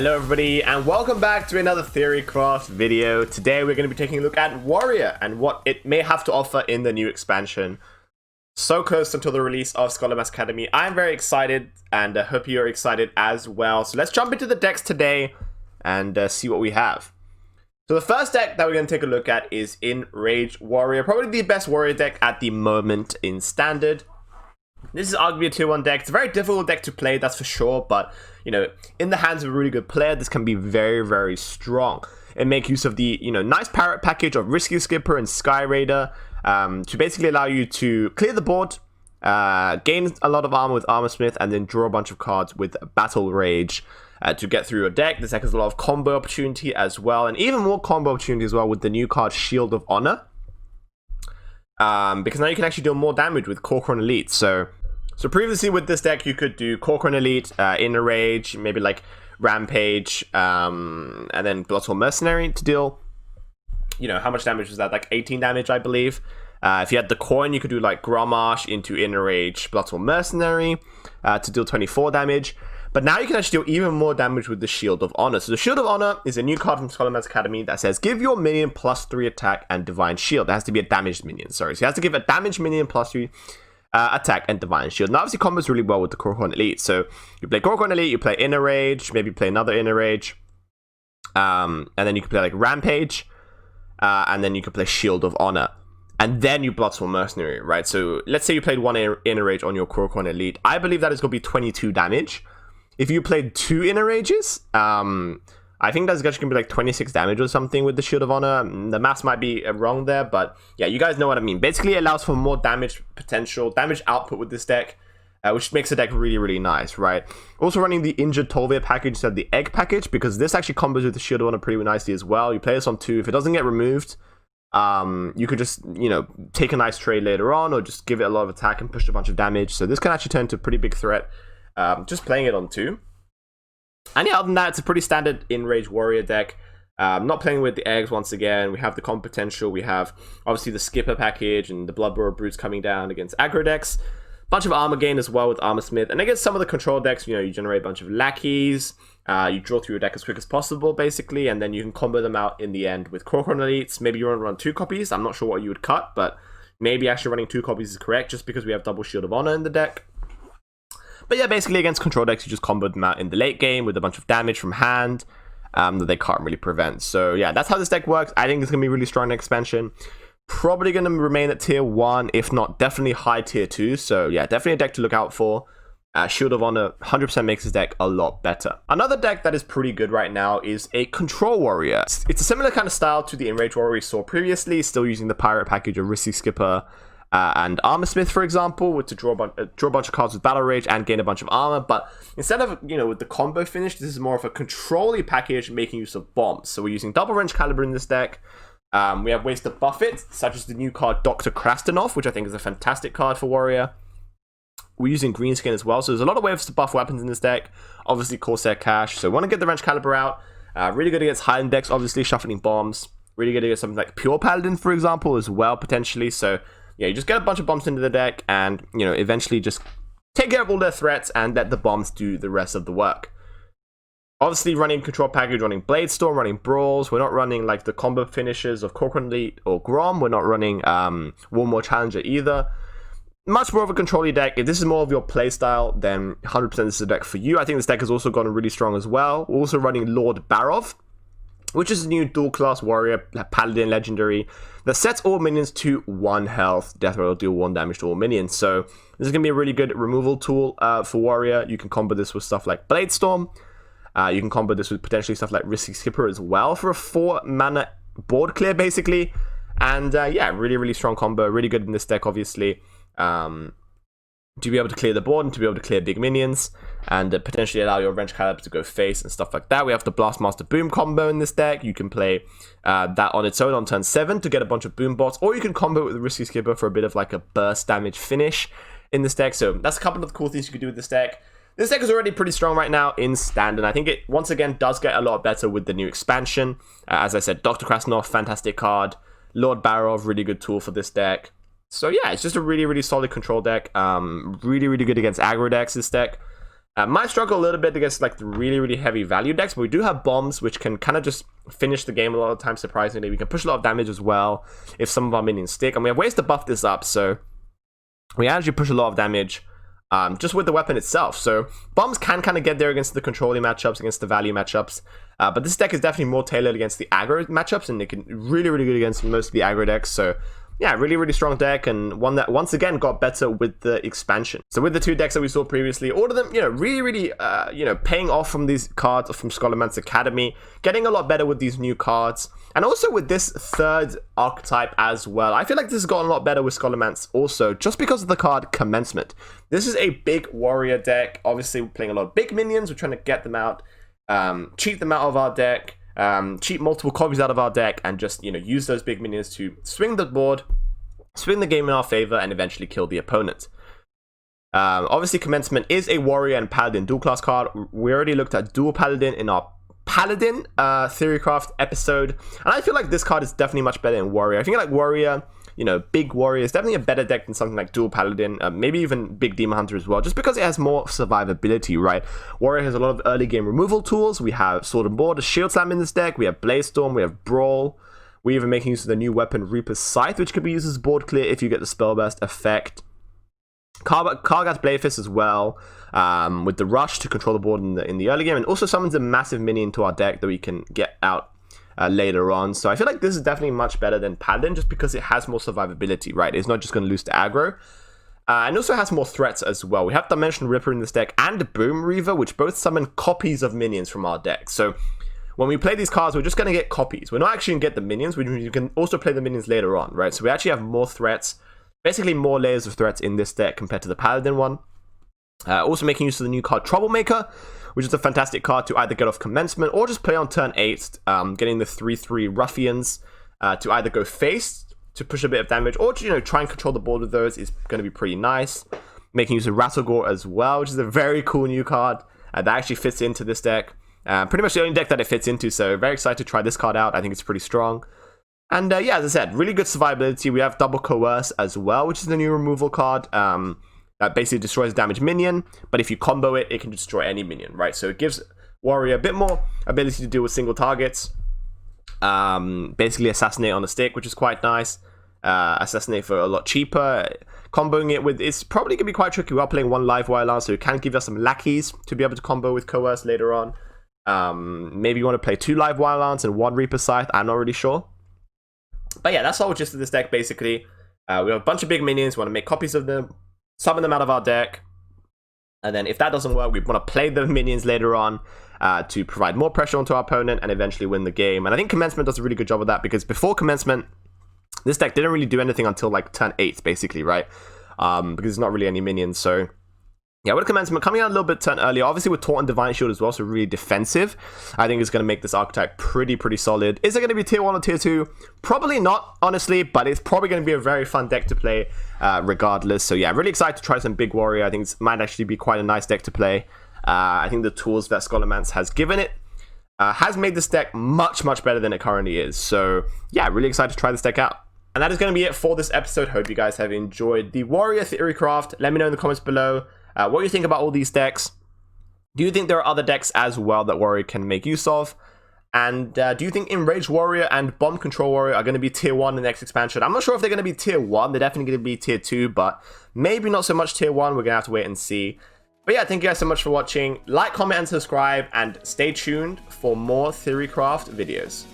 Hello everybody and welcome back to another Theorycraft video. Today we're going to be taking a look at Warrior and what it may have to offer in the new expansion. So close until the release of Scholomance Academy. I'm very excited and I hope you're excited as well. So let's jump into the decks today and see what we have. So the first deck that we're going to take a look at is Enrage Warrior. Probably the best Warrior deck at the moment in Standard. This is arguably a tier 1 deck. It's a very difficult deck to play, that's for sure, but, you know, in the hands of a really good player, this can be very, very strong. And make use of the, nice parrot package of Risky Skipper and Sky Raider to basically allow you to clear the board, gain a lot of armor with Armor Smith, and then draw a bunch of cards with Battle Rage to get through your deck. This deck has a lot of combo opportunity as well, and even more combo opportunity as well with the new card Shield of Honor. Because now you can actually do more damage with Corcoran Elite. So previously with this deck, you could do Corcoran Elite, Enrage, maybe like Rampage, and then Bloodsworn Mercenary to deal, how much damage was that? Like 18 damage, I believe. If you had the coin, you could do like Grommash into Enrage, Bloodsworn Mercenary to deal 24 damage. But now you can actually deal even more damage with the Shield of Honor. So the Shield of Honor is a new card from Scholomance Academy that says, give your minion +3 attack and Divine Shield. It has to be a damaged minion, sorry. So you have to give a damaged minion +3 attack and Divine Shield. Now obviously combos really well with the Corcoran Elite. So you play Corcoran Elite, you play Enrage, maybe play another Enrage. And then you can play like Rampage. And then you can play Shield of Honor. And then you Bloodsworn Mercenary, right? So let's say you played one Enrage on your Corcoran Elite. I believe that is going to be 22 damage. If you played 2 Enrages, I think that's actually going to be like 26 damage or something with the Shield of Honor. The maths might be wrong there, but yeah, you guys know what I mean. Basically, it allows for more damage potential, damage output with this deck, which makes the deck really, really nice, right? Also running the Injured Tolvir package instead of the Egg package, because this actually combos with the Shield of Honor pretty nicely as well. You play this on 2. If it doesn't get removed, you could just, take a nice trade later on, or just give it a lot of attack and push a bunch of damage. So this can actually turn into a pretty big threat. Just playing it on 2. And yeah, other than that, it's a pretty standard Enrage Warrior deck. Not playing with the eggs once again. We have the comp potential. We have obviously the Skipper package and the Bloodborne Brutes coming down against aggro decks. Bunch of armor gain as well with Armor Smith. And against some of the control decks, you generate a bunch of lackeys. You draw through your deck as quick as possible, basically. And then you can combo them out in the end with Corcoran Elites. Maybe you want to run 2 copies. I'm not sure what you would cut, but maybe actually running 2 copies is correct just because we have double Shield of Honor in the deck. But yeah, basically against control decks, you just combo them out in the late game with a bunch of damage from hand that they can't really prevent. So yeah, that's how this deck works. I think it's going to be really strong in expansion. Probably going to remain at tier 1, if not definitely high tier 2. So yeah, definitely a deck to look out for. Shield of Honor 100% makes this deck a lot better. Another deck that is pretty good right now is a Control Warrior. It's a similar kind of style to the Enrage Warrior we saw previously, still using the Pirate package of Risky Skipper, and Armor Smith, for example, to draw a bunch of cards with Battle Rage and gain a bunch of armor. But instead of, with the combo finish, this is more of a control-y package making use of bombs. So we're using double Wrench Caliber in this deck. We have ways to buff it, such as the new card Dr. Krastenov, which I think is a fantastic card for Warrior. We're using Greenskin as well, so there's a lot of ways to buff weapons in this deck. Obviously, Corsair Cash. So we want to get the Wrench Caliber out. Really good against high decks, obviously, shuffling bombs. Really good against something like Pure Paladin, for example, as well, potentially. So yeah, you just get a bunch of bombs into the deck and, eventually just take care of all their threats and let the bombs do the rest of the work. Obviously, running Control Package, running Blade Storm, running Brawls. We're not running, like, the combo finishes of Corcoran Elite or Grom. We're not running Warmore Challenger either. Much more of a control-y deck. If this is more of your playstyle, then 100% this is a deck for you. I think this deck has also gotten really strong as well. We're also running Lord Barov, which is a new dual-class warrior, paladin legendary, that sets all minions to 1 health. Death Ray will deal 1 damage to all minions. So this is going to be a really good removal tool for warrior. You can combo this with stuff like Blade Storm. You can combo this with potentially stuff like Risky Skipper as well for a 4 mana board clear, basically. And yeah, really, really strong combo. Really good in this deck, obviously. To be able to clear the board and to be able to clear big minions and potentially allow your Wrench Caliber to go face and stuff like that. We have the Blastmaster Boom combo in this deck. You can play that on its own on turn 7 to get a bunch of boom bots, or you can combo it with the Risky Skipper for a bit of like a burst damage finish in this deck. So that's a couple of the cool things you could do with this deck. This deck is already pretty strong right now in Standard. I think it once again does get a lot better with the new expansion. As I said, Dr. Krastenov, fantastic card. Lord Barov, really good tool for this deck. So yeah, it's just a really, really solid control deck. Really, really good against aggro decks, this deck. Might struggle a little bit against like the really heavy value decks, but we do have bombs, which can kind of just finish the game a lot of times, surprisingly. We can push a lot of damage as well if some of our minions stick, and we have ways to buff this up, so we actually push a lot of damage just with the weapon itself. So bombs can kind of get there against the controlling matchups, against the value matchups, but this deck is definitely more tailored against the aggro matchups, and it can really good against most of the aggro decks. So yeah, really strong deck, and one that once again got better with the expansion. So with the 2 decks that we saw previously, all of them, really paying off from these cards from Scholomance Academy, getting a lot better with these new cards, and also with this 3rd archetype as well. I feel like this has gotten a lot better with Scholomance also, just because of the card Commencement. This is a big warrior deck. Obviously, we're playing a lot of big minions. We're trying to get them out, cheat them out of our deck. Cheat multiple copies out of our deck, and just use those big minions to swing the board, swing the game in our favor, and eventually kill the opponent. Obviously, Commencement is a warrior and paladin dual class card. We already looked at dual paladin in our paladin Theorycraft episode, and I feel like this card is definitely much better in warrior. I think like warrior, big warrior is definitely a better deck than something like dual paladin, maybe even big demon hunter as well, just because it has more survivability, right? Warrior has a lot of early game removal tools. We have sword and board, a shield slam in this deck, we have blaze storm, we have brawl, we're even making use of the new weapon Reaper's Scythe, which could be used as board clear if you get the spell burst effect. Kargat's Bladefist as well, with the rush to control the board in the early game, and also summons a massive minion to our deck that we can get out later on. So I feel like this is definitely much better than Paladin, just because it has more survivability, right? It's not just going to lose to aggro. And also has more threats as well. We have Dimension Ripper in this deck and Boom Reaver, which both summon copies of minions from our deck. So when we play these cards, we're just going to get copies. We're not actually going to get the minions. We can also play the minions later on, right? So we actually have more threats, basically more layers of threats in this deck compared to the Paladin one. Also making use of the new card Troublemaker, which is a fantastic card to either get off Commencement or just play on turn 8, getting the 3/3 Ruffians to either go face to push a bit of damage, or try and control the board with those is going to be pretty nice. Making use of Rattlegore as well, which is a very cool new card that actually fits into this deck. Pretty much the only deck that it fits into, so very excited to try this card out. I think it's pretty strong. And yeah, as I said, really good survivability. We have Double Coerce as well, which is the new removal card. That basically destroys a damaged minion, but if you combo it, it can destroy any minion, right? So it gives Warrior a bit more ability to deal with single targets. Basically Assassinate on a stick, which is quite nice. Assassinate for a lot cheaper. Comboing it with, it's probably going to be quite tricky. We are playing 1 live wire lance, so it can give us some lackeys to be able to combo with Coerce later on. Maybe you want to play 2 live wire lance and 1 Reaper Scythe, I'm not really sure. But yeah, that's all just of this deck basically. We have a bunch of big minions, we want to make copies of them, summon them out of our deck, and then if that doesn't work, we want to play the minions later on to provide more pressure onto our opponent and eventually win the game. And I think Commencement does a really good job of that, because before Commencement, this deck didn't really do anything until like turn 8 basically, right? Because there's not really any minions. So yeah, with Commencement coming out a little bit turn earlier, obviously with Taunt and Divine Shield as well, so really defensive, I think it's going to make this archetype pretty solid. Is it going to be tier 1 or tier 2? Probably not, honestly, but it's probably going to be a very fun deck to play regardless. So yeah, really excited to try some big warrior. I think it might actually be quite a nice deck to play. I think the tools that Scholomance has given it has made this deck much better than it currently is. So yeah, really excited to try this deck out. And that is going to be it for this episode. Hope you guys have enjoyed the Warrior Theorycraft. Let me know in the comments below what you think about all these decks. Do you think there are other decks as well that Warrior can make use of? And do you think Enrage Warrior and Bomb Control Warrior are going to be tier 1 in the next expansion? I'm not sure if they're going to be tier 1. They're definitely going to be tier 2, but maybe not so much tier 1. We're going to have to wait and see. But yeah, thank you guys so much for watching. Like, comment, and subscribe, and stay tuned for more Theorycraft videos.